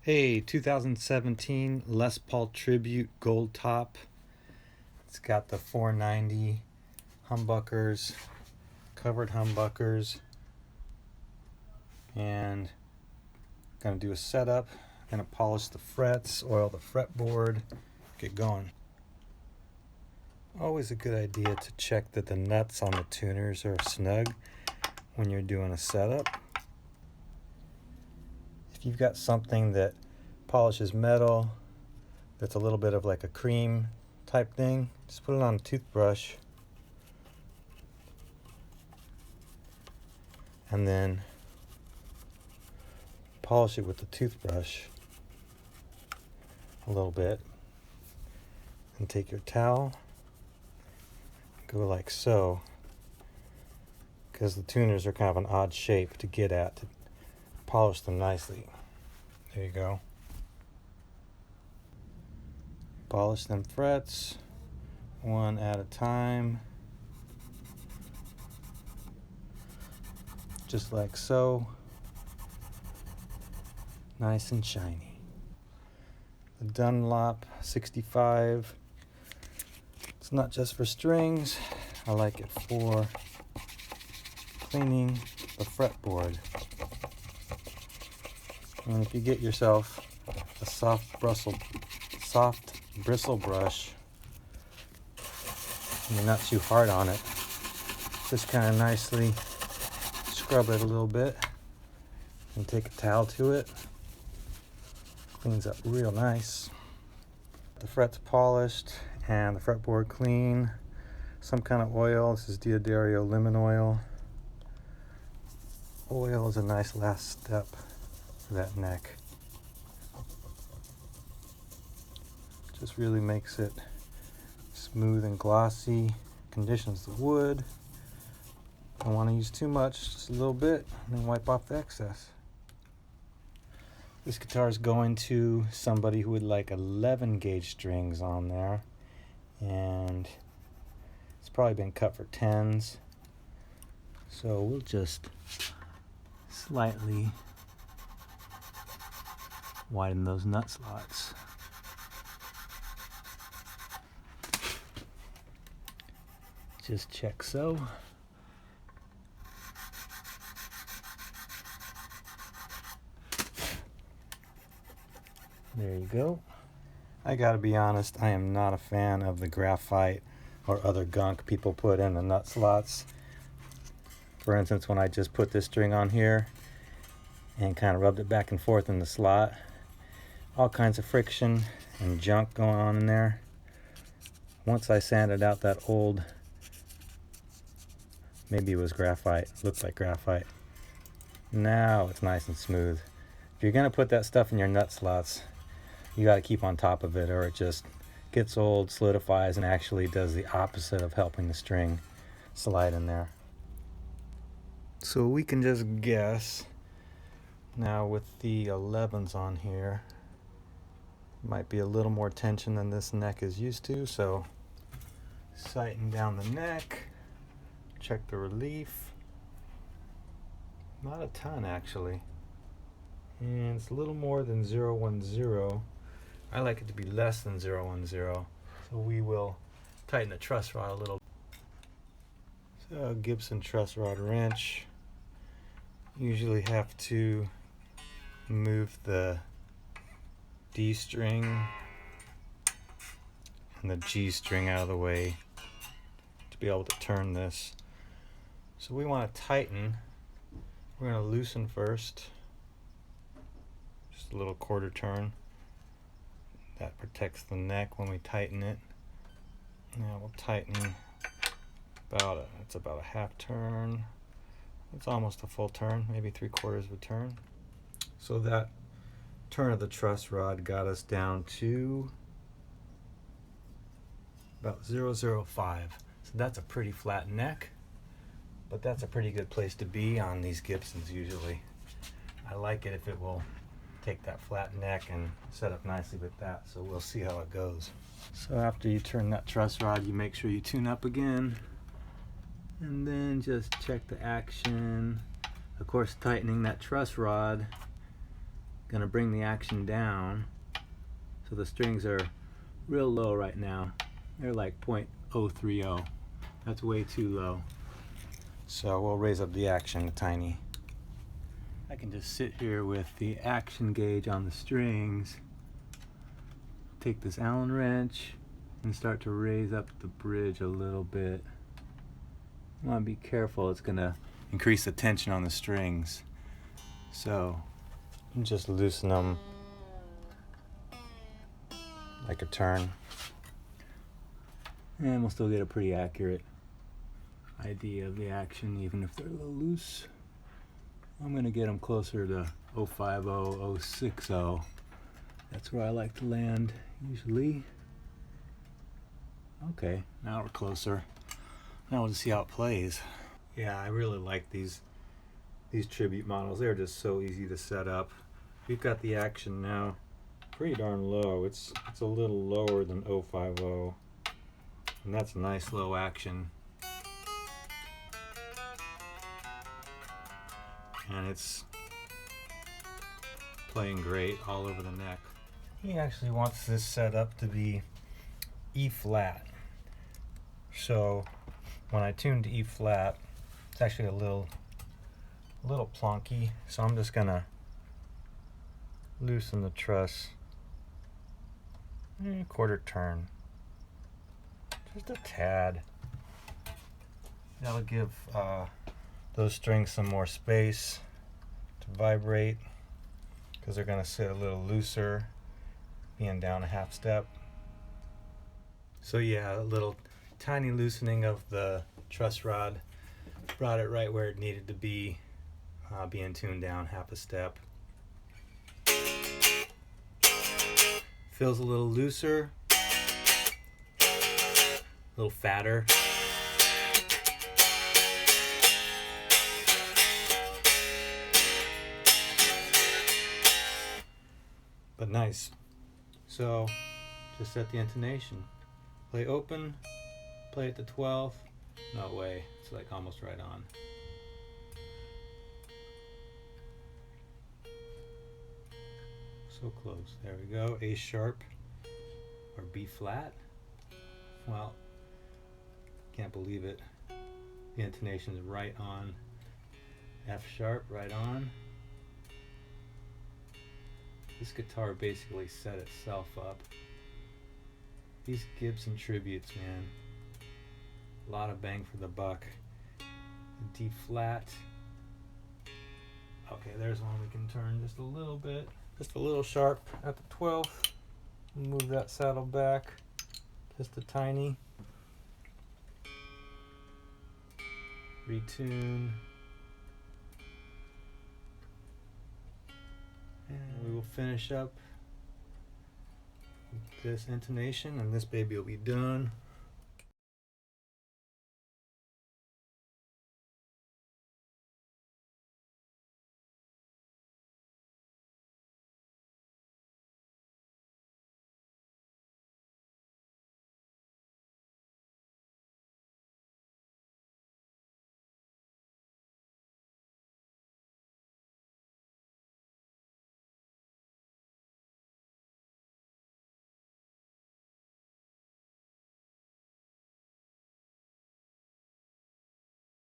Hey, 2017 Les Paul Tribute Goldtop. It's got the 490 humbuckers, covered humbuckers, and gonna do a setup. Gonna polish the frets, oil the fretboard, get going. Always a good idea to check that the nuts on the tuners are snug when you're doing a setup. If you've got something that polishes metal that's a little bit of like a cream type thing, just put it on a toothbrush and then polish it with the toothbrush a little bit, and take your towel, go like so, because the tuners are kind of an odd shape to get at to polish them nicely. There you go. Polish them frets one at a time, just like so. Nice and shiny. The Dunlop 65. It's not just for strings. I like it for cleaning the fretboard. And if you get yourself a soft bristle brush, and you're not too hard on it, just kind of nicely scrub it a little bit and take a towel to it. Cleans up real nice. The frets polished and the fretboard clean. Some kind of oil. This is Diodario lemon oil. Oil is a nice last step for that neck. Just really makes it smooth and glossy. Conditions the wood. Don't want to use too much, just a little bit, and then wipe off the excess. This guitar is going to somebody who would like 11 gauge strings on there, and it's probably been cut for 10s. So we'll just slightly widen those nut slots. Just check so. There you go. I gotta be honest, I am not a fan of the graphite or other gunk people put in the nut slots. For instance, when I just put this string on here and kind of rubbed it back and forth in the slot, all kinds of friction and junk going on in there. Once I sanded out that old, maybe it was graphite, looked like graphite, now it's nice and smooth. If you're gonna put that stuff in your nut slots, you got to keep on top of it, or it just gets old, solidifies, and actually does the opposite of helping the string slide in there. So we can just guess now with the 11s on here, might be a little more tension than this neck is used to, so sighten down the neck, check the relief. Not a ton actually, and it's a little more than 010. I like it to be less than 010, so we will tighten the truss rod a little. So Gibson truss rod wrench. Usually have to move the D string and the G string out of the way to be able to turn this. So we want to tighten. We're going to loosen first. Just a little quarter turn. That protects the neck when we tighten it. Now we'll tighten it's about a half turn. It's almost a full turn, maybe 3/4 of a turn. So that turn of the truss rod got us down to about 005. So that's a pretty flat neck, but that's a pretty good place to be on these Gibsons usually. I like it if it will take that flat neck and set up nicely with that, so we'll see how it goes. So after you turn that truss rod, you make sure you tune up again, and then just check the action. Of course, tightening that truss rod Gonna bring the action down. So the strings are real low right now. They're like 0.030. That's way too low. So we'll raise up the action a tiny. I can just sit here with the action gauge on the strings, take this Allen wrench and start to raise up the bridge a little bit. I want to be careful, it's going to increase the tension on the strings. So just loosen them like a turn. And we'll still get a pretty accurate idea of the action even if they're a little loose. I'm going to get them closer to 050, 060. That's where I like to land usually. Okay, now we're closer. Now we'll just see how it plays. Yeah, I really like these tribute models. They're just so easy to set up. We've got the action now pretty darn low. It's a little lower than 050. And that's a nice low action. And it's playing great all over the neck. He actually wants this set up to be E flat. So when I tune to E flat, it's actually a little plonky. So I'm just gonna loosen the truss a quarter turn, just a tad. That'll give those strings some more space to vibrate because they're going to sit a little looser, being down a half step. So yeah, a little tiny loosening of the truss rod brought it right where it needed to be, being tuned down half a step. Feels a little looser, a little fatter. But nice. So just set the intonation. Play open, play at the 12th. No way, it's like almost right on. So close. There we go. A sharp or B flat. Well, can't believe it. The intonation is right on. F sharp, right on. This guitar basically set itself up. These Gibson tributes, man. A lot of bang for the buck. D flat. Okay, there's one we can turn just a little bit. Just a little sharp at the 12th. Move that saddle back just a tiny. Retune. And we will finish up with this intonation and this baby will be done.